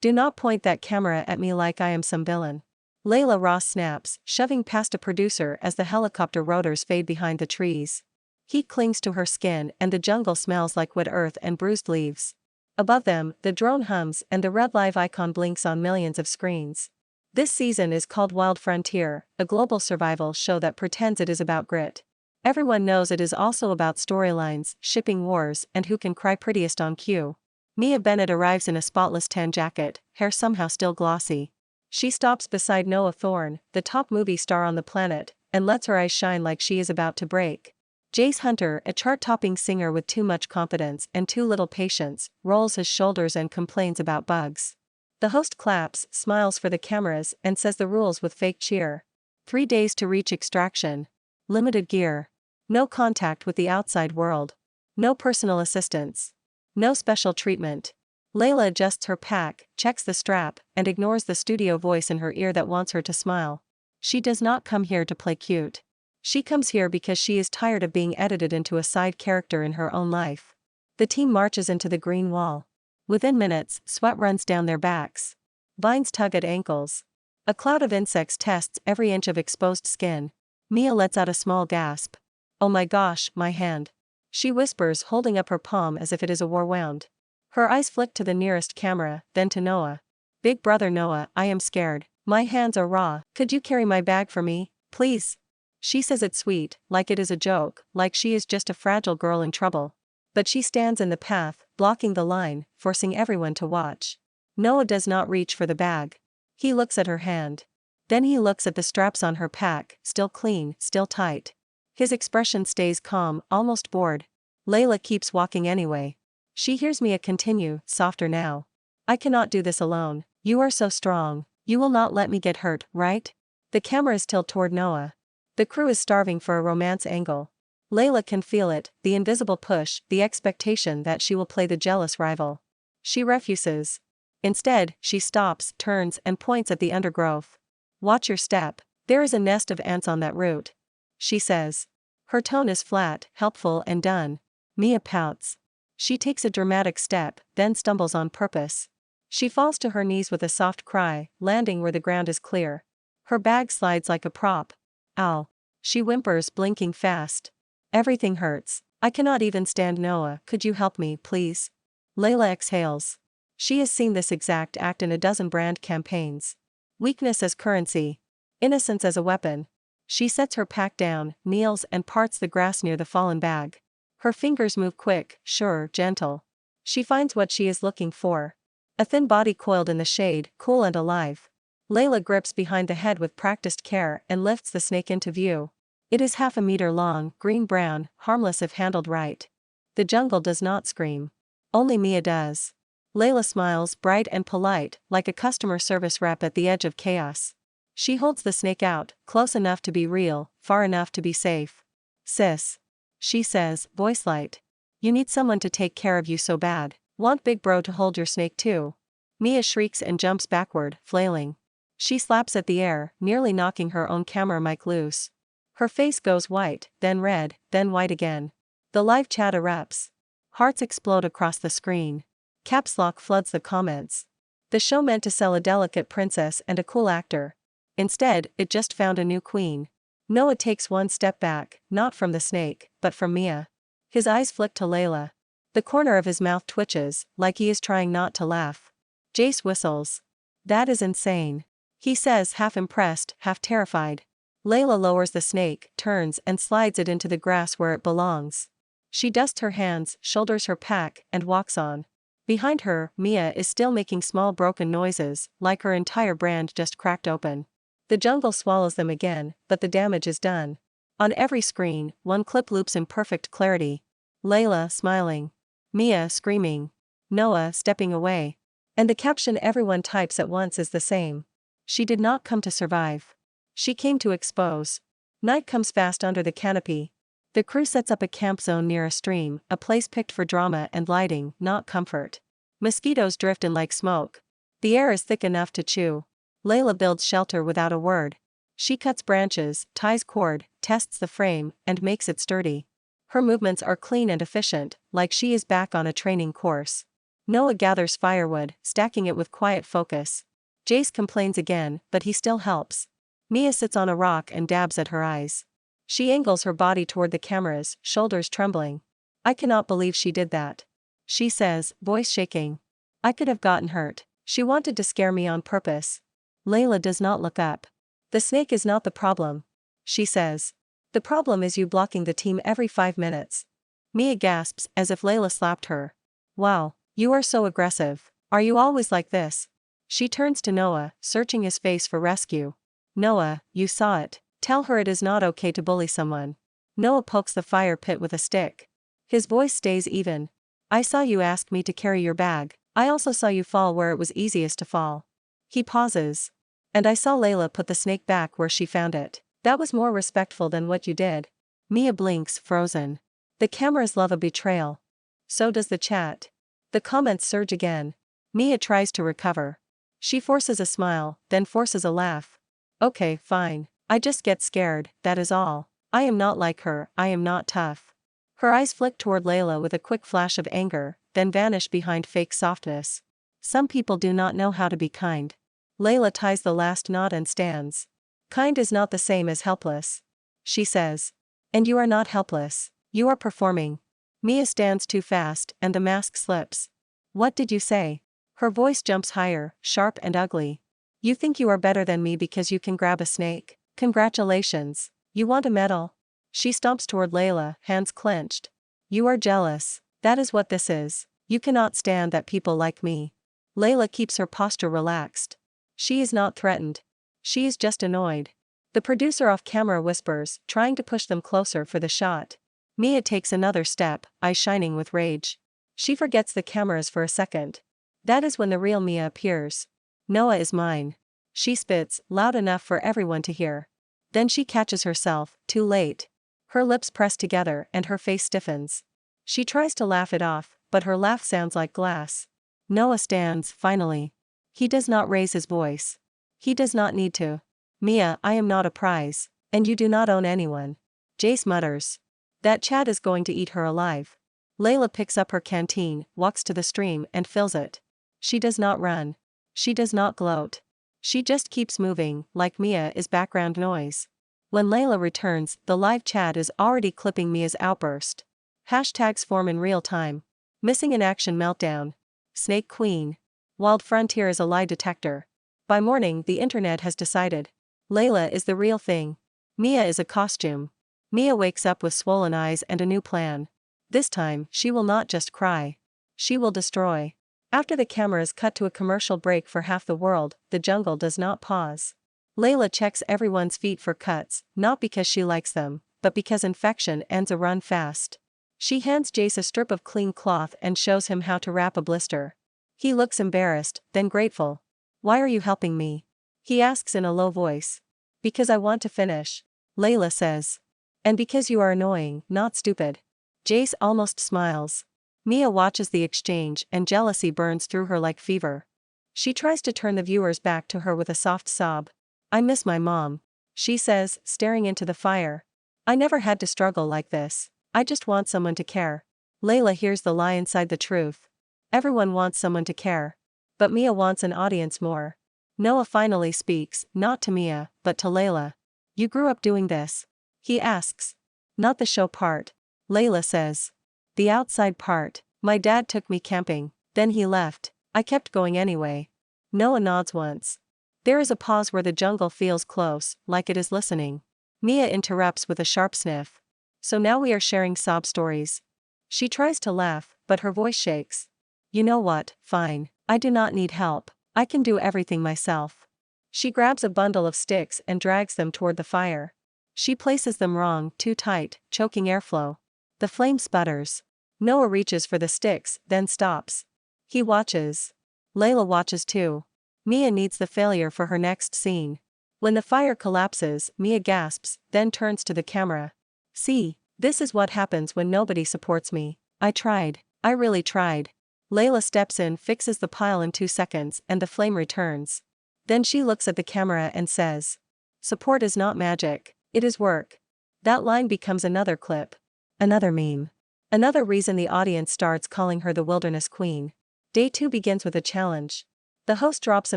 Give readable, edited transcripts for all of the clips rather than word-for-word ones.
Do not point that camera at me like I am some villain. Layla Ross snaps, shoving past a producer as the helicopter rotors fade behind the trees. Heat clings to her skin and the jungle smells like wet earth and bruised leaves. Above them, the drone hums and the red live icon blinks on millions of screens. This season is called Wild Frontier, a global survival show that pretends it is about grit. Everyone knows it is also about storylines, shipping wars, and who can cry prettiest on cue. Mia Bennett arrives in a spotless tan jacket, hair somehow still glossy. She stops beside Noah Thorne, the top movie star on the planet, and lets her eyes shine like she is about to break. Jace Hunter, a chart-topping singer with too much confidence and too little patience, rolls his shoulders and complains about bugs. The host claps, smiles for the cameras, and says the rules with fake cheer. 3 days to reach extraction. Limited gear. No contact with the outside world. No personal assistance. No special treatment. Layla adjusts her pack, checks the strap, and ignores the studio voice in her ear that wants her to smile. She does not come here to play cute. She comes here because she is tired of being edited into a side character in her own life. The team marches into the green wall. Within minutes, sweat runs down their backs. Vines tug at ankles. A cloud of insects tests every inch of exposed skin. Mia lets out a small gasp. Oh my gosh, my hand. She whispers, holding up her palm as if it is a war wound. Her eyes flick to the nearest camera, then to Noah. Big brother Noah, I am scared. My hands are raw. Could you carry my bag for me, please? She says it sweet, like it is a joke, like she is just a fragile girl in trouble. But she stands in the path, blocking the line, forcing everyone to watch. Noah does not reach for the bag. He looks at her hand. Then he looks at the straps on her pack, still clean, still tight. His expression stays calm, almost bored. Layla keeps walking anyway. She hears Mia continue, softer now. I cannot do this alone. You are so strong. You will not let me get hurt, right? The camera is tilted toward Noah. The crew is starving for a romance angle. Layla can feel it, the invisible push, the expectation that she will play the jealous rival. She refuses. Instead, she stops, turns, and points at the undergrowth. Watch your step. There is a nest of ants on that root. She says. Her tone is flat, helpful, and done. Mia pouts. She takes a dramatic step, then stumbles on purpose. She falls to her knees with a soft cry, landing where the ground is clear. Her bag slides like a prop. Ow. She whimpers, blinking fast. Everything hurts. I cannot even stand. Noah, could you help me, please? Layla exhales. She has seen this exact act in a dozen brand campaigns. Weakness as currency. Innocence as a weapon. She sets her pack down, kneels, and parts the grass near the fallen bag. Her fingers move quick, sure, gentle. She finds what she is looking for. A thin body coiled in the shade, cool and alive. Layla grips behind the head with practiced care and lifts the snake into view. It is 1/2 meter long, green-brown, harmless if handled right. The jungle does not scream. Only Mia does. Layla smiles, bright and polite, like a customer service rep at the edge of chaos. She holds the snake out, close enough to be real, far enough to be safe. Sis. She says, voice light. You need someone to take care of you so bad. Want big bro to hold your snake too? Mia shrieks and jumps backward, flailing. She slaps at the air, nearly knocking her own camera mic loose. Her face goes white, then red, then white again. The live chat erupts. Hearts explode across the screen. Caps lock floods the comments. The show meant to sell a delicate princess and a cool actor. Instead, it just found a new queen. Noah takes one step back, not from the snake, but from Mia. His eyes flick to Layla. The corner of his mouth twitches, like he is trying not to laugh. Jace whistles. That is insane. He says, half impressed, half terrified. Layla lowers the snake, turns and slides it into the grass where it belongs. She dusts her hands, shoulders her pack, and walks on. Behind her, Mia is still making small broken noises, like her entire brand just cracked open. The jungle swallows them again, but the damage is done. On every screen, one clip loops in perfect clarity. Layla smiling. Mia screaming. Noah stepping away. And the caption everyone types at once is the same. She did not come to survive. She came to expose. Night comes fast under the canopy. The crew sets up a camp zone near a stream, a place picked for drama and lighting, not comfort. Mosquitoes drift in like smoke. The air is thick enough to chew. Layla builds shelter without a word. She cuts branches, ties cord, tests the frame, and makes it sturdy. Her movements are clean and efficient, like she is back on a training course. Noah gathers firewood, stacking it with quiet focus. Jace complains again, but he still helps. Mia sits on a rock and dabs at her eyes. She angles her body toward the cameras, shoulders trembling. I cannot believe she did that. She says, voice shaking. I could have gotten hurt. She wanted to scare me on purpose. Layla does not look up. The snake is not the problem. She says. The problem is you blocking the team every 5 minutes. Mia gasps as if Layla slapped her. Wow, you are so aggressive. Are you always like this? She turns to Noah, searching his face for rescue. Noah, you saw it. Tell her it is not okay to bully someone. Noah pokes the fire pit with a stick. His voice stays even. I saw you ask me to carry your bag. I also saw you fall where it was easiest to fall. He pauses. And I saw Layla put the snake back where she found it. That was more respectful than what you did. Mia blinks, frozen. The cameras love a betrayal. So does the chat. The comments surge again. Mia tries to recover. She forces a smile, then forces a laugh. Okay, fine. I just get scared, that is all. I am not like her, I am not tough. Her eyes flick toward Layla with a quick flash of anger, then vanish behind fake softness. Some people do not know how to be kind. Layla ties the last knot and stands. Kind is not the same as helpless. She says. And you are not helpless. You are performing. Mia stands too fast, and the mask slips. What did you say? Her voice jumps higher, sharp and ugly. You think you are better than me because you can grab a snake? Congratulations. You want a medal? She stomps toward Layla, hands clenched. You are jealous. That is what this is. You cannot stand that people like me. Layla keeps her posture relaxed. She is not threatened. She is just annoyed. The producer off camera whispers, trying to push them closer for the shot. Mia takes another step, eyes shining with rage. She forgets the cameras for a second. That is when the real Mia appears. Noah is mine. She spits, loud enough for everyone to hear. Then she catches herself, too late. Her lips press together and her face stiffens. She tries to laugh it off, but her laugh sounds like glass. Noah stands, finally. He does not raise his voice. He does not need to. Mia, I am not a prize, and you do not own anyone. Jace mutters. That Chad is going to eat her alive. Layla picks up her canteen, walks to the stream and fills it. She does not run. She does not gloat. She just keeps moving, like Mia is background noise. When Layla returns, the live chat is already clipping Mia's outburst. Hashtags form in real time. Missing in action meltdown. Snake Queen. Wild Frontier is a lie detector. By morning, the internet has decided. Layla is the real thing. Mia is a costume. Mia wakes up with swollen eyes and a new plan. This time, she will not just cry. She will destroy. After the cameras cut to a commercial break for half the world, the jungle does not pause. Layla checks everyone's feet for cuts, not because she likes them, but because infection ends a run fast. She hands Jace a strip of clean cloth and shows him how to wrap a blister. He looks embarrassed, then grateful. Why are you helping me? He asks in a low voice. Because I want to finish. Layla says. And because you are annoying, not stupid. Jace almost smiles. Mia watches the exchange and jealousy burns through her like fever. She tries to turn the viewers back to her with a soft sob. I miss my mom. She says, staring into the fire. I never had to struggle like this. I just want someone to care. Layla hears the lie inside the truth. Everyone wants someone to care. But Mia wants an audience more. Noah finally speaks, not to Mia, but to Layla. You grew up doing this? He asks. Not the show part. Layla says. The outside part. My dad took me camping, then he left. I kept going anyway. Noah nods once. There is a pause where the jungle feels close, like it is listening. Mia interrupts with a sharp sniff. So now we are sharing sob stories. She tries to laugh, but her voice shakes. You know what, fine. I do not need help. I can do everything myself. She grabs a bundle of sticks and drags them toward the fire. She places them wrong, too tight, choking airflow. The flame sputters. Noah reaches for the sticks, then stops. He watches. Layla watches too. Mia needs the failure for her next scene. When the fire collapses, Mia gasps, then turns to the camera. See, this is what happens when nobody supports me. I tried. I really tried. Layla steps in, fixes the pile in 2 seconds, and the flame returns. Then she looks at the camera and says. Support is not magic. It is work. That line becomes another clip. Another meme. Another reason the audience starts calling her the Wilderness Queen. Day 2 begins with a challenge. The host drops a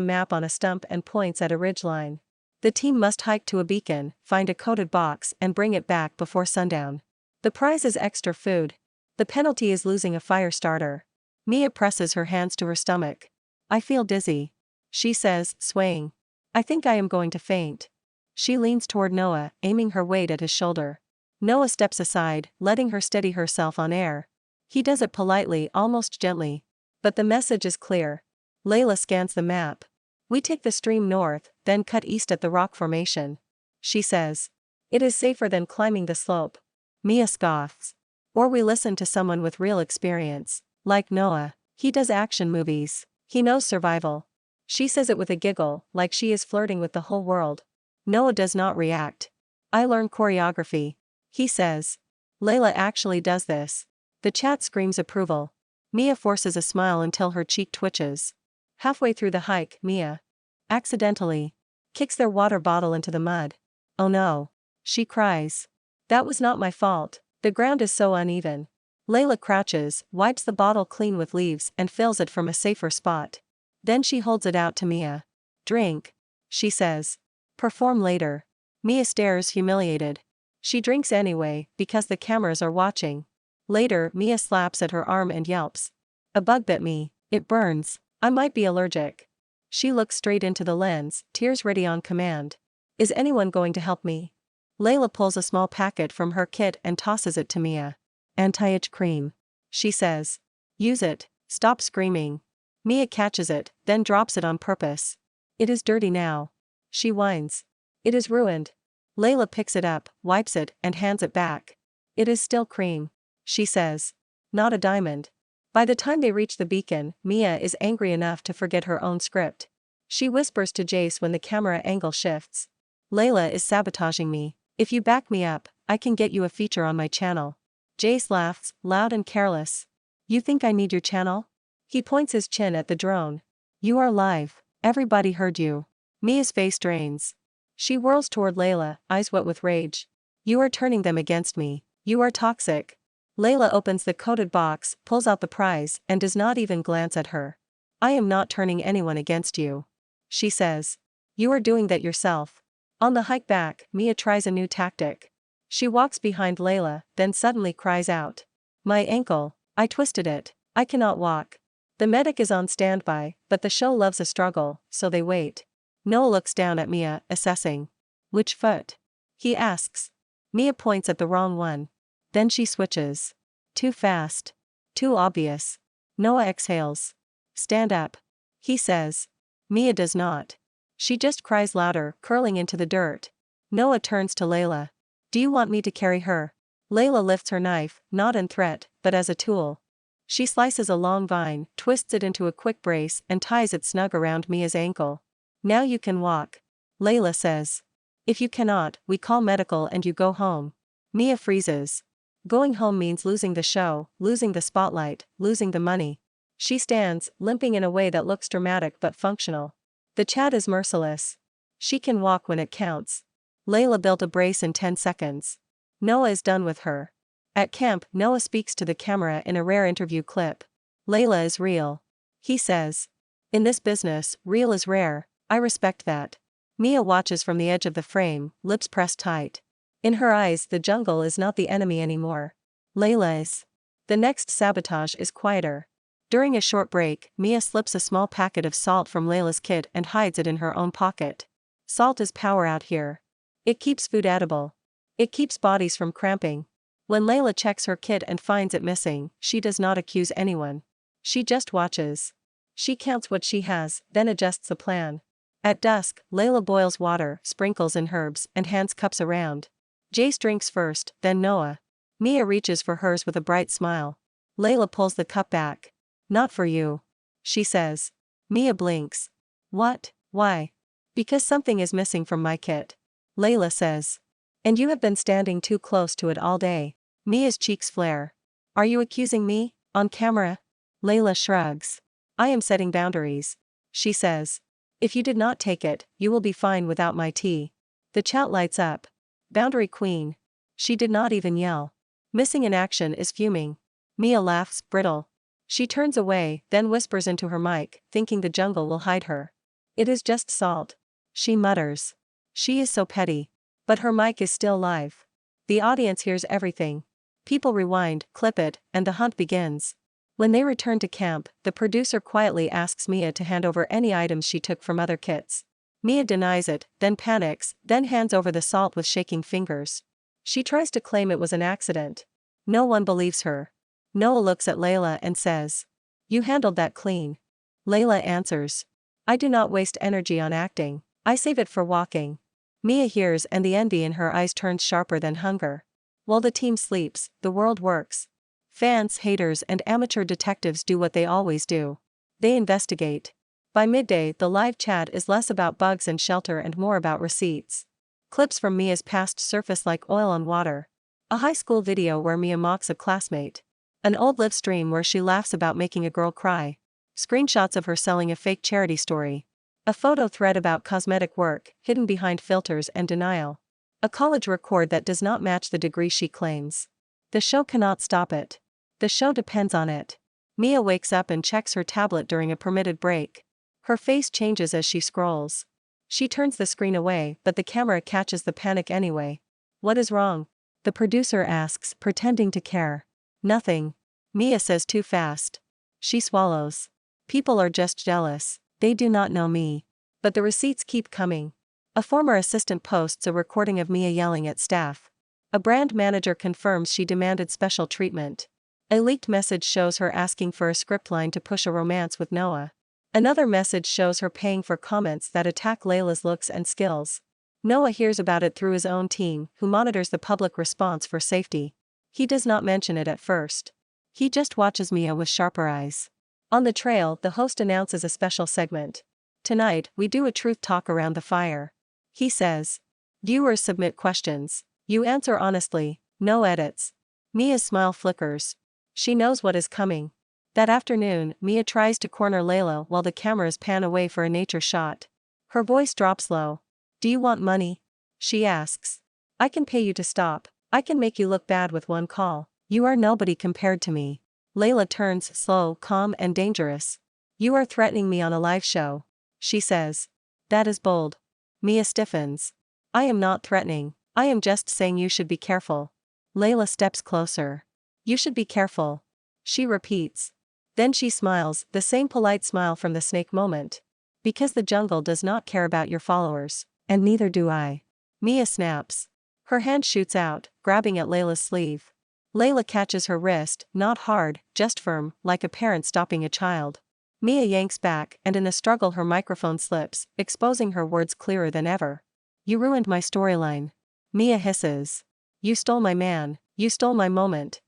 map on a stump and points at a ridgeline. The team must hike to a beacon, find a coded box and bring it back before sundown. The prize is extra food. The penalty is losing a fire starter. Mia presses her hands to her stomach. I feel dizzy. She says, swaying. I think I am going to faint. She leans toward Noah, aiming her weight at his shoulder. Noah steps aside, letting her steady herself on air. He does it politely, almost gently. But the message is clear. Layla scans the map. We take the stream north, then cut east at the rock formation. She says. It is safer than climbing the slope. Mia scoffs. Or we listen to someone with real experience. Like Noah. He does action movies. He knows survival. She says it with a giggle, like she is flirting with the whole world. Noah does not react. I learn choreography. He says. Layla actually does this. The chat screams approval. Mia forces a smile until her cheek twitches. Halfway through the hike, Mia accidentally kicks their water bottle into the mud. Oh no. She cries. That was not my fault. The ground is so uneven. Layla crouches, wipes the bottle clean with leaves and fills it from a safer spot. Then she holds it out to Mia. Drink. She says. Perform later. Mia stares humiliated. She drinks anyway, because the cameras are watching. Later, Mia slaps at her arm and yelps. A bug bit me. It burns. I might be allergic. She looks straight into the lens, tears ready on command. Is anyone going to help me? Layla pulls a small packet from her kit and tosses it to Mia. Anti-itch cream. She says. Use it. Stop screaming. Mia catches it, then drops it on purpose. It is dirty now. She whines. It is ruined. Layla picks it up, wipes it, and hands it back. It is still cream. She says. Not a diamond. By the time they reach the beacon, Mia is angry enough to forget her own script. She whispers to Jace when the camera angle shifts. Layla is sabotaging me. If you back me up, I can get you a feature on my channel. Jace laughs, loud and careless. You think I need your channel? He points his chin at the drone. You are live. Everybody heard you. Mia's face drains. She whirls toward Layla, eyes wet with rage. You are turning them against me. You are toxic. Layla opens the coded box, pulls out the prize, and does not even glance at her. I am not turning anyone against you. She says. You are doing that yourself. On the hike back, Mia tries a new tactic. She walks behind Layla, then suddenly cries out. My ankle. I twisted it. I cannot walk. The medic is on standby, but the show loves a struggle, so they wait. Noah looks down at Mia, assessing. Which foot? He asks. Mia points at the wrong one. Then she switches. Too fast. Too obvious. Noah exhales. Stand up. He says. Mia does not. She just cries louder, curling into the dirt. Noah turns to Layla. Do you want me to carry her? Layla lifts her knife, not in threat, but as a tool. She slices a long vine, twists it into a quick brace and ties it snug around Mia's ankle. Now you can walk. Layla says. If you cannot, we call medical and you go home. Mia freezes. Going home means losing the show, losing the spotlight, losing the money. She stands, limping in a way that looks dramatic but functional. The chat is merciless. She can walk when it counts. Layla built a brace in 10 seconds. Noah is done with her. At camp, Noah speaks to the camera in a rare interview clip. Layla is real. He says. In this business, real is rare. I respect that. Mia watches from the edge of the frame, lips pressed tight. In her eyes, the jungle is not the enemy anymore. Layla is. The next sabotage is quieter. During a short break, Mia slips a small packet of salt from Layla's kit and hides it in her own pocket. Salt is power out here. It keeps food edible. It keeps bodies from cramping. When Layla checks her kit and finds it missing, she does not accuse anyone. She just watches. She counts what she has, then adjusts the plan. At dusk, Layla boils water, sprinkles in herbs, and hands cups around. Jace drinks first, then Noah. Mia reaches for hers with a bright smile. Layla pulls the cup back. Not for you. She says. Mia blinks. What? Why? Because something is missing from my kit. Layla says. And you have been standing too close to it all day. Mia's cheeks flare. Are you accusing me? On camera? Layla shrugs. I am setting boundaries. She says. If you did not take it, you will be fine without my tea. The chat lights up. Boundary queen. She did not even yell. Missing in action is fuming. Mia laughs, brittle. She turns away, then whispers into her mic, thinking the jungle will hide her. It is just salt. She mutters. She is so petty. But her mic is still live. The audience hears everything. People rewind, clip it, and the hunt begins. When they return to camp, the producer quietly asks Mia to hand over any items she took from other kits. Mia denies it, then panics, then hands over the salt with shaking fingers. She tries to claim it was an accident. No one believes her. Noah looks at Layla and says, "You handled that clean." Layla answers, "I do not waste energy on acting, I save it for walking." Mia hears and the envy in her eyes turns sharper than hunger. While the team sleeps, the world works. Fans, haters, and amateur detectives do what they always do. They investigate. By midday, the live chat is less about bugs and shelter and more about receipts. Clips from Mia's past surface like oil on water. A high school video where Mia mocks a classmate. An old live stream where she laughs about making a girl cry. Screenshots of her selling a fake charity story. A photo thread about cosmetic work, hidden behind filters and denial. A college record that does not match the degree she claims. The show cannot stop it. The show depends on it. Mia wakes up and checks her tablet during a permitted break. Her face changes as she scrolls. She turns the screen away, but the camera catches the panic anyway. "What is wrong?" the producer asks, pretending to care. "Nothing." Mia says too fast. She swallows. "People are just jealous. They do not know me." But the receipts keep coming. A former assistant posts a recording of Mia yelling at staff. A brand manager confirms she demanded special treatment. A leaked message shows her asking for a script line to push a romance with Noah. Another message shows her paying for comments that attack Layla's looks and skills. Noah hears about it through his own team, who monitors the public response for safety. He does not mention it at first. He just watches Mia with sharper eyes. On the trail, the host announces a special segment. "Tonight, we do a truth talk around the fire." He says. "Viewers submit questions. You answer honestly, no edits." Mia's smile flickers. She knows what is coming. That afternoon, Mia tries to corner Layla while the cameras pan away for a nature shot. Her voice drops low. "Do you want money?" she asks. "I can pay you to stop. I can make you look bad with one call. You are nobody compared to me." Layla turns slow, calm, and dangerous. "You are threatening me on a live show," she says. "That is bold." Mia stiffens. "I am not threatening, I am just saying you should be careful." Layla steps closer. "You should be careful," she repeats. Then she smiles, the same polite smile from the snake moment. "Because the jungle does not care about your followers, and neither do I." Mia snaps. Her hand shoots out, grabbing at Layla's sleeve. Layla catches her wrist, not hard, just firm, like a parent stopping a child. Mia yanks back, and in the struggle her microphone slips, exposing her words clearer than ever. "You ruined my storyline." Mia hisses. "You stole my man, you stole my moment."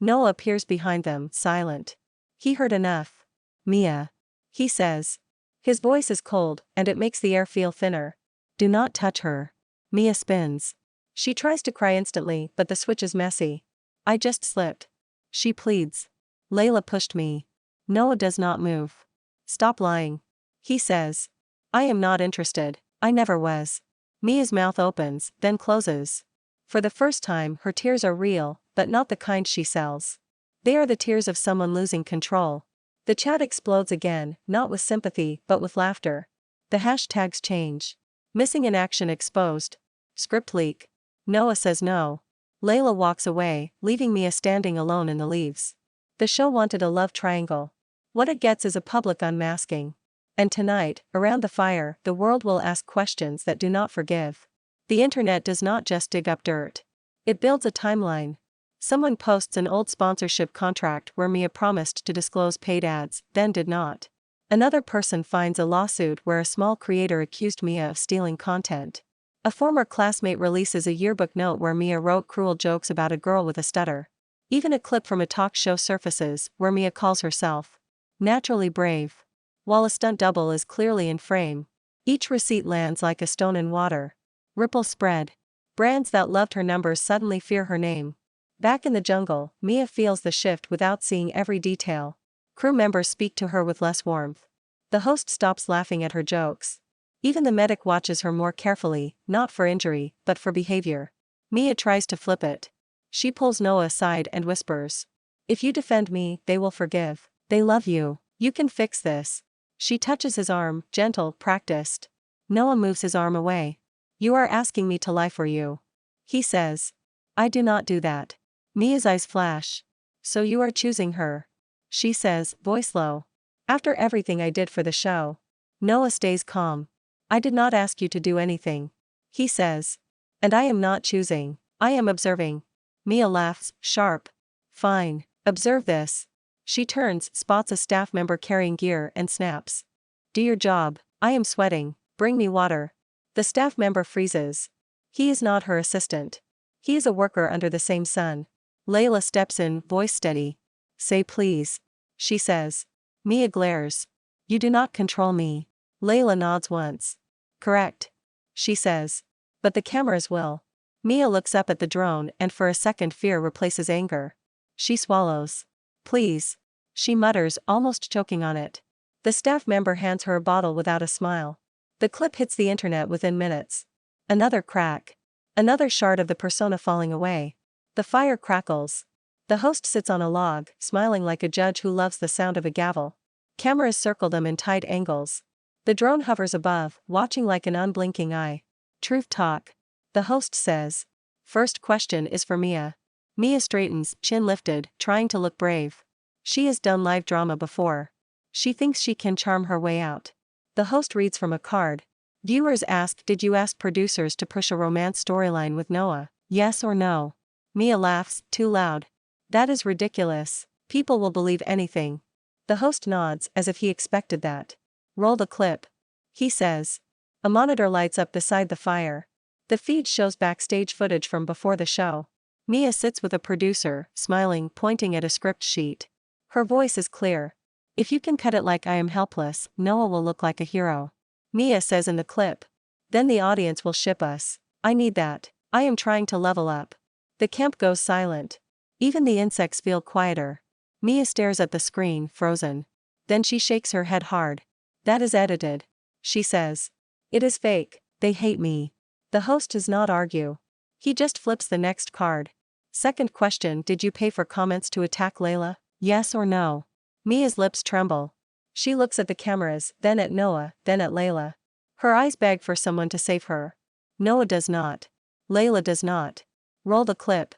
Noah appears behind them, silent. He heard enough. "Mia," he says. His voice is cold, and it makes the air feel thinner. "Do not touch her." Mia spins. She tries to cry instantly, but the switch is messy. "I just slipped," she pleads. "Layla pushed me." Noah does not move. "Stop lying," he says. "I am not interested, I never was." Mia's mouth opens, then closes. For the first time, her tears are real, but not the kind she sells. They are the tears of someone losing control. The chat explodes again, not with sympathy, but with laughter. The hashtags change. "Missing in action exposed." "Script leak." Noah says no. Layla walks away, leaving Mia standing alone in the leaves. The show wanted a love triangle. What it gets is a public unmasking. And tonight, around the fire, the world will ask questions that do not forgive. The internet does not just dig up dirt. It builds a timeline. Someone posts an old sponsorship contract where Mia promised to disclose paid ads, then did not. Another person finds a lawsuit where a small creator accused Mia of stealing content. A former classmate releases a yearbook note where Mia wrote cruel jokes about a girl with a stutter. Even a clip from a talk show surfaces, where Mia calls herself naturally brave, while a stunt double is clearly in frame. Each receipt lands like a stone in water. Ripples spread. Brands that loved her numbers suddenly fear her name. Back in the jungle, Mia feels the shift without seeing every detail. Crew members speak to her with less warmth. The host stops laughing at her jokes. Even the medic watches her more carefully, not for injury, but for behavior. Mia tries to flip it. She pulls Noah aside and whispers, "If you defend me, they will forgive. They love you. You can fix this. She touches his arm, gentle, practiced. Noah moves his arm away. You are asking me to lie for you. He says. I do not do that. Mia's eyes flash. So you are choosing her. She says, voice low. After everything I did for the show. Noah stays calm. I did not ask you to do anything. He says. And I am not choosing. I am observing. Mia laughs, sharp. Fine. Observe this. She turns, spots a staff member carrying gear and snaps. Do your job. I am sweating. Bring me water. The staff member freezes. He is not her assistant. He is a worker under the same sun. Layla steps in, voice steady. Say please. She says. Mia glares. You do not control me. Layla nods once. Correct. She says. But the cameras will. Mia looks up at the drone and for a second fear replaces anger. She swallows. Please. She mutters, almost choking on it. The staff member hands her a bottle without a smile. The clip hits the internet within minutes. Another crack. Another shard of the persona falling away. The fire crackles. The host sits on a log, smiling like a judge who loves the sound of a gavel. Cameras circle them in tight angles. The drone hovers above, watching like an unblinking eye. Truth talk. The host says. First question is for Mia. Mia straightens, chin lifted, trying to look brave. She has done live drama before. She thinks she can charm her way out. The host reads from a card. Viewers ask, did you ask producers to push a romance storyline with Noah? Yes or no? Mia laughs, too loud. That is ridiculous. People will believe anything. The host nods, as if he expected that. Roll the clip. He says. A monitor lights up beside the fire. The feed shows backstage footage from before the show. Mia sits with a producer, smiling, pointing at a script sheet. Her voice is clear. If you can cut it like I am helpless, Noah will look like a hero. Mia says in the clip. Then the audience will ship us. I need that. I am trying to level up. The camp goes silent. Even the insects feel quieter. Mia stares at the screen, frozen. Then she shakes her head hard. That is edited. She says. It is fake. They hate me. The host does not argue. He just flips the next card. Second question, did you pay for comments to attack Layla? Yes or no? Mia's lips tremble. She looks at the cameras, then at Noah, then at Layla. Her eyes beg for someone to save her. Noah does not. Layla does not. Roll the clip.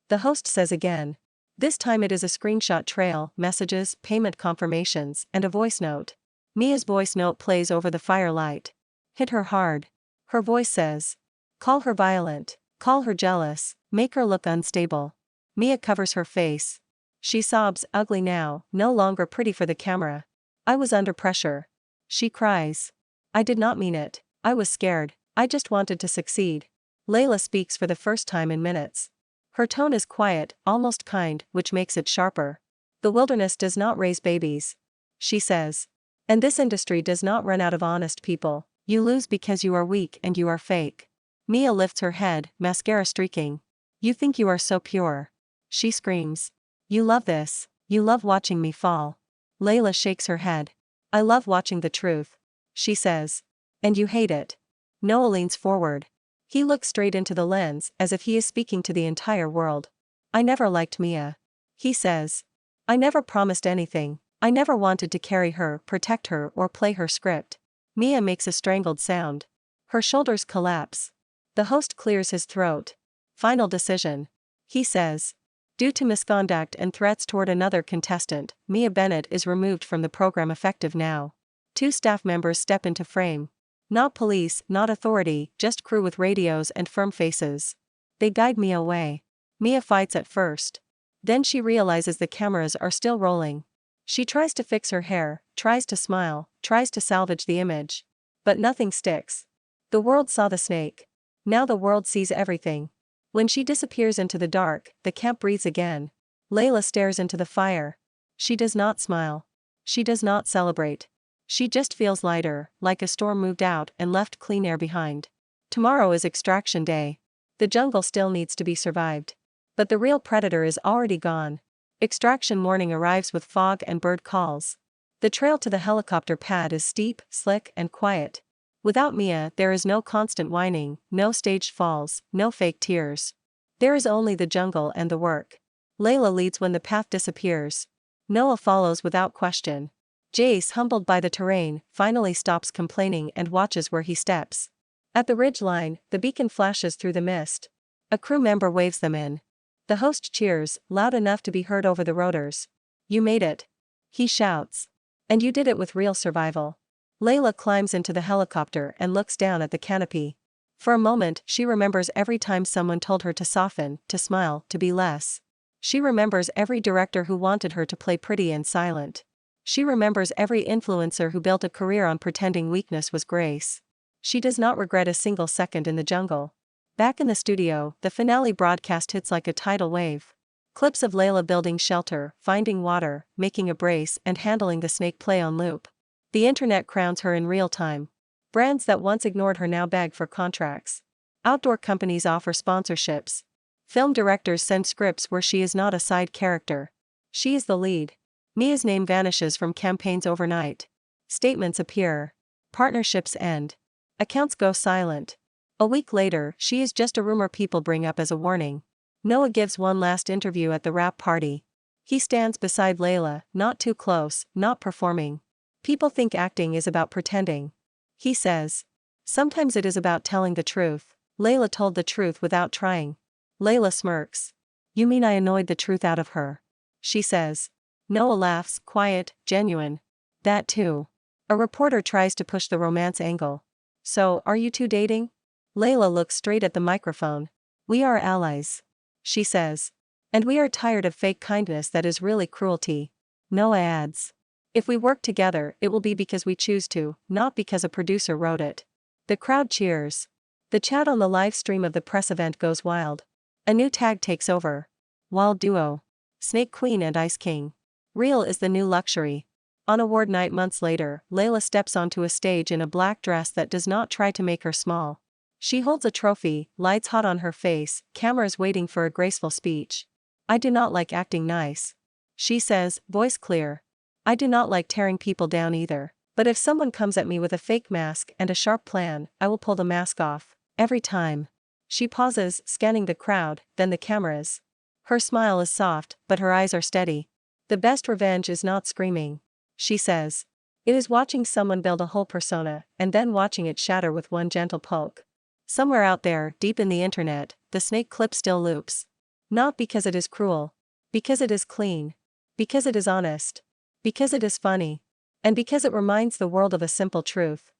The host says again. This time it is a screenshot trail, messages, payment confirmations, and a voice note. Mia's voice note plays over the firelight. Hit her hard. Her voice says. Call her violent. Call her jealous. Make her look unstable. Mia covers her face. She sobs, ugly now, no longer pretty for the camera. I was under pressure. She cries. I did not mean it. I was scared. I just wanted to succeed. Layla speaks for the first time in minutes. Her tone is quiet, almost kind, which makes it sharper. The wilderness does not raise babies. She says. And this industry does not run out of honest people. You lose because you are weak and you are fake. Mia lifts her head, mascara streaking. You think you are so pure. She screams. You love this. You love watching me fall. Layla shakes her head. I love watching the truth. She says. And you hate it. Noah leans forward. He looks straight into the lens, as if he is speaking to the entire world. I never liked Mia. He says. I never promised anything. I never wanted to carry her, protect her, or play her script. Mia makes a strangled sound. Her shoulders collapse. The host clears his throat. Final decision. He says. Due to misconduct and threats toward another contestant, Mia Bennett is removed from the program effective now. 2 staff members step into frame. Not police, not authority, just crew with radios and firm faces. They guide Mia away. Mia fights at first. Then she realizes the cameras are still rolling. She tries to fix her hair, tries to smile, tries to salvage the image. But nothing sticks. The world saw the snake. Now the world sees everything. When she disappears into the dark, the camp breathes again. Layla stares into the fire. She does not smile. She does not celebrate. She just feels lighter, like a storm moved out and left clean air behind. Tomorrow is extraction day. The jungle still needs to be survived. But the real predator is already gone. Extraction morning arrives with fog and bird calls. The trail to the helicopter pad is steep, slick, and quiet. Without Mia, there is no constant whining, no staged falls, no fake tears. There is only the jungle and the work. Layla leads when the path disappears. Noah follows without question. Jace, humbled by the terrain, finally stops complaining and watches where he steps. At the ridge line, the beacon flashes through the mist. A crew member waves them in. The host cheers, loud enough to be heard over the rotors. "You made it," he shouts. "And you did it with real survival." Layla climbs into the helicopter and looks down at the canopy. For a moment, she remembers every time someone told her to soften, to smile, to be less. She remembers every director who wanted her to play pretty and silent. She remembers every influencer who built a career on pretending weakness was grace. She does not regret a single second in the jungle. Back in the studio, the finale broadcast hits like a tidal wave. Clips of Layla building shelter, finding water, making a brace, and handling the snake play on loop. The internet crowns her in real time. Brands that once ignored her now beg for contracts. Outdoor companies offer sponsorships. Film directors send scripts where she is not a side character. She is the lead. Mia's name vanishes from campaigns overnight. Statements appear. Partnerships end. Accounts go silent. A week later, she is just a rumor people bring up as a warning. Noah gives one last interview at the wrap party. He stands beside Layla, not too close, not performing. "People think acting is about pretending," he says. "Sometimes it is about telling the truth." Layla told the truth without trying. Layla smirks. "You mean I annoyed the truth out of her?" she says. Noah laughs, quiet, genuine. "That too." A reporter tries to push the romance angle. "So, are you two dating?" Layla looks straight at the microphone. "We are allies," she says. "And we are tired of fake kindness that is really cruelty." Noah adds. "If we work together, it will be because we choose to, not because a producer wrote it." The crowd cheers. The chat on the live stream of the press event goes wild. A new tag takes over. Wild Duo. Snake Queen and Ice King. Real is the new luxury. On award night months later, Layla steps onto a stage in a black dress that does not try to make her small. She holds a trophy, lights hot on her face, cameras waiting for a graceful speech. "I do not like acting nice," she says, voice clear. "I do not like tearing people down either. But if someone comes at me with a fake mask and a sharp plan, I will pull the mask off. Every time." She pauses, scanning the crowd, then the cameras. Her smile is soft, but her eyes are steady. "The best revenge is not screaming," she says. "It is watching someone build a whole persona, and then watching it shatter with one gentle poke." Somewhere out there, deep in the internet, the snake clip still loops. Not because it is cruel. Because it is clean. Because it is honest. Because it is funny. And because it reminds the world of a simple truth.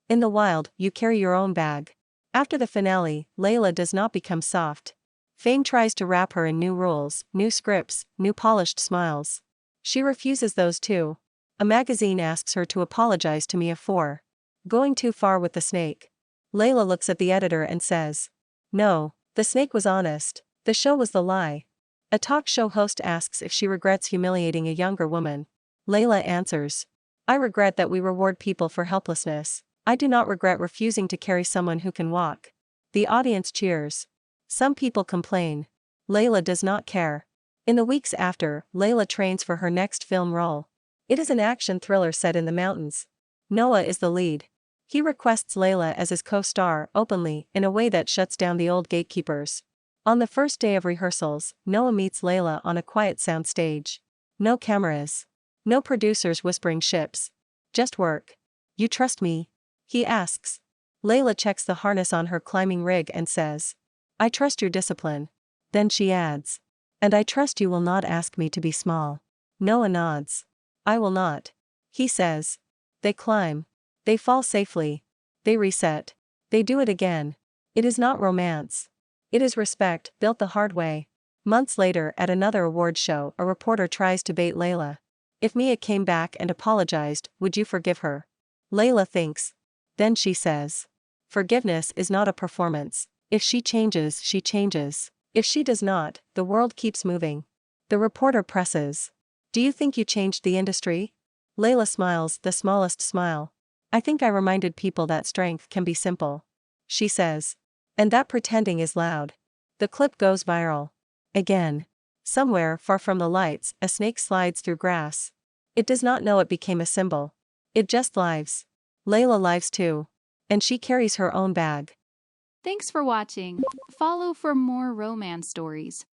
In the wild, you carry your own bag. After the finale, Layla does not become soft. Fame tries to wrap her in new rules, new scripts, new polished smiles. She refuses those too. A magazine asks her to apologize to Mia for going too far with the snake. Layla looks at the editor and says, "No, the snake was honest. The show was the lie." A talk show host asks if she regrets humiliating a younger woman. Layla answers, "I regret that we reward people for helplessness. I do not regret refusing to carry someone who can walk." The audience cheers. Some people complain. Layla does not care. In the weeks after, Layla trains for her next film role. It is an action thriller set in the mountains. Noah is the lead. He requests Layla as his co-star openly, in a way that shuts down the old gatekeepers. On the first day of rehearsals, Noah meets Layla on a quiet sound stage. No cameras. No producers whispering ships. Just work. "You trust me?" he asks. Layla checks the harness on her climbing rig and says, "I trust your discipline." Then she adds, "And I trust you will not ask me to be small." Noah nods. "I will not," he says. They climb. They fall safely. They reset. They do it again. It is not romance. It is respect, built the hard way. Months later, at another award show, a reporter tries to bait Layla. "If Mia came back and apologized, would you forgive her?" Layla thinks. Then she says, "Forgiveness is not a performance. If she changes, she changes. If she does not, the world keeps moving." The reporter presses. "Do you think you changed the industry?" Layla smiles, the smallest smile. "I think I reminded people that strength can be simple," she says. "And that pretending is loud." The clip goes viral. Again. Somewhere, far from the lights, a snake slides through grass. It does not know it became a symbol. It just lives. Layla lives too. And she carries her own bag. Thanks for watching. Follow for more romance stories.